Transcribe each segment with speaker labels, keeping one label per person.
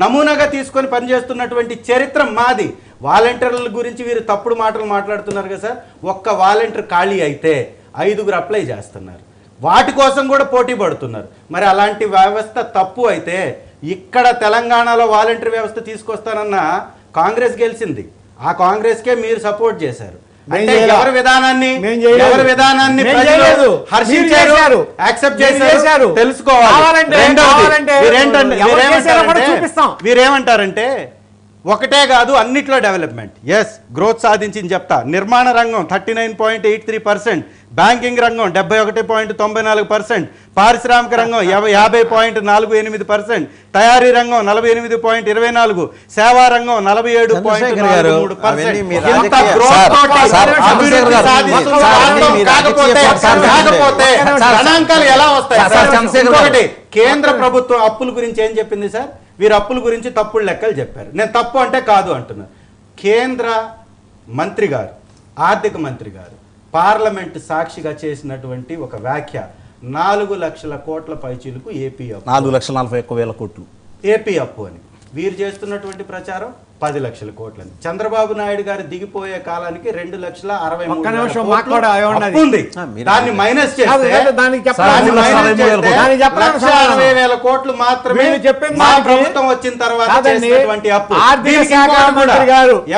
Speaker 1: నమూనాగా తీసుకొని పనిచేస్తున్నటువంటి చరిత్ర మాది. వాలంటీర్ల గురించి వీరు తప్పుడు మాటలు మాట్లాడుతున్నారు కదా సార్. ఒక్క వాలంటీర్ ఖాళీ అయితే 5గురు అప్లై చేస్తున్నారు, వాటి కోసం కూడా పోటీ పడుతున్నారు. మరి అలాంటి వ్యవస్థ తప్పు అయితే ఇక్కడ తెలంగాణలో వాలంటీర్ వ్యవస్థ తీసుకొస్తానన్న కాంగ్రెస్ గెలిచింది, ఆ కాంగ్రెస్కే మీరు సపోర్ట్ చేశారు. అంటే ఎవరి విధానాన్ని హర్షించారు, యాక్సెప్ట్ చేశారు తెలుసుకోవాలి. వీరేమంటారంటే ఒకటే కాదు అన్నిట్లో డెవలప్మెంట్. ఎస్, గ్రోత్ సాధించింది చెప్తా. నిర్మాణ రంగం 39.83%, బ్యాంకింగ్ రంగం 71.94%, పారిశ్రామిక రంగం 50.48%, తయారీ రంగం 48.24%, సేవా రంగం 47.43%. గణాంకాలు ఎలా వస్తాయి? కేంద్ర ప్రభుత్వం అప్పుల గురించి ఏం చెప్పింది సార్? వీరు అప్పుల గురించి తప్పుడు లెక్కలు చెప్పారు. నేను తప్పు అంటే కాదు అంటున్నా. కేంద్ర మంత్రి గారు, ఆర్థిక మంత్రి గారు పార్లమెంట్ సాక్షిగా చేసినటువంటి ఒక వ్యాఖ్య 4 లక్షల కోట్ల పైచీలకు ఏపీ అప్పు,
Speaker 2: 4,41,000 కోట్లు
Speaker 1: ఏపీ అప్పు అని. వీరు చేస్తున్నటువంటి ప్రచారం 10 లక్షల కోట్లని. చంద్రబాబు నాయుడు గారు దిగిపోయే కాలానికి 2,63,000 ఉంది. దాన్ని మైనస్ చేస్తే 1,60,000 కోట్లు మాత్రమే మా ప్రభుత్వం వచ్చిన తర్వాత చేసినటువంటి అప్పు.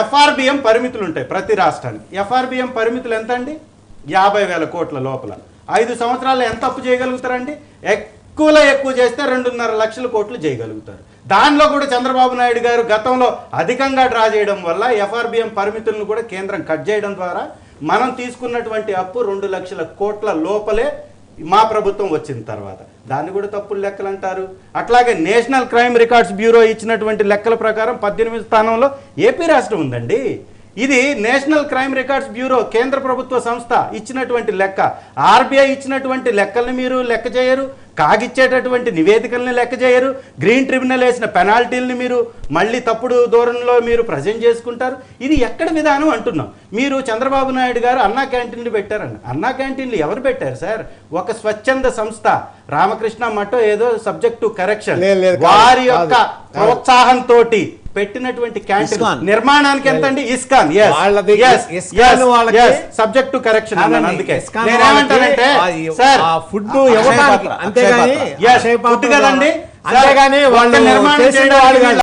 Speaker 1: ఎఫ్ఆర్బిఎం పరిమితులు ఉంటాయి ప్రతి రాష్ట్రానికి. ఎఫ్ఆర్బిఎం పరిమితులు ఎంత అండి? 50,000 కోట్ల లోపల 5 సంవత్సరాల్లో ఎంత అప్పు చేయగలుగుతారండి? ఎక్కువ చేస్తే 2.5 లక్షల కోట్లు చేయగలుగుతారు. దానిలో కూడా చంద్రబాబు నాయుడు గారు గతంలో అధికంగా డ్రా చేయడం వల్ల ఎఫ్ఆర్బిఎం పరిమితులను కూడా కేంద్రం కట్ చేయడం ద్వారా మనం తీసుకున్నటువంటి అప్పు 2 లక్షల కోట్ల లోపలే మా ప్రభుత్వం వచ్చిన తర్వాత. దాన్ని కూడా తప్పుడు లెక్కలు అంటారు. అట్లాగే నేషనల్ క్రైమ్ రికార్డ్స్ బ్యూరో ఇచ్చినటువంటి లెక్కల ప్రకారం 18వ స్థానంలో ఏపీ రాష్ట్రం ఉందండి. ఇది నేషనల్ క్రైమ్ రికార్డ్స్ బ్యూరో కేంద్ర ప్రభుత్వ సంస్థ ఇచ్చినటువంటి లెక్క. ఆర్బీఐ ఇచ్చినటువంటి లెక్కల్ని మీరు లెక్క చేయరు, కాగిచ్చేటటువంటి నివేదికల్ని లెక్క చేయరు, గ్రీన్ ట్రిబ్యునల్ వేసిన పెనాల్టీల్ని మీరు మళ్ళీ తప్పుడు ధోరణిలో మీరు ప్రజెంట్ చేసుకుంటారు. ఇది ఎక్కడ విధానం అంటున్నాం. మీరు చంద్రబాబు నాయుడు గారు అన్నా క్యాంటీన్లు పెట్టారండి. అన్నా క్యాంటీన్లు ఎవరు పెట్టారు సార్? ఒక స్వచ్ఛంద సంస్థ రామకృష్ణ మఠం ఏదో సబ్జెక్ట్ టు కరెక్షన్ వారి యొక్క ప్రోత్సాహంతో పెట్టినటువంటి క్యాంటీన్ నిర్మాణానికి ఎంత అండి? ఇస్కాన్ సబ్జెక్ట్ టు కరెక్షన్ అన్నాను. అందుకే నేనేమంటానంటే సార్ ఫుడ్ ఇవ్వడానికి అంతేగాని ఫుడ్ కదండి, అంతేగాని వాళ్ళు నిర్మాణం చేయడం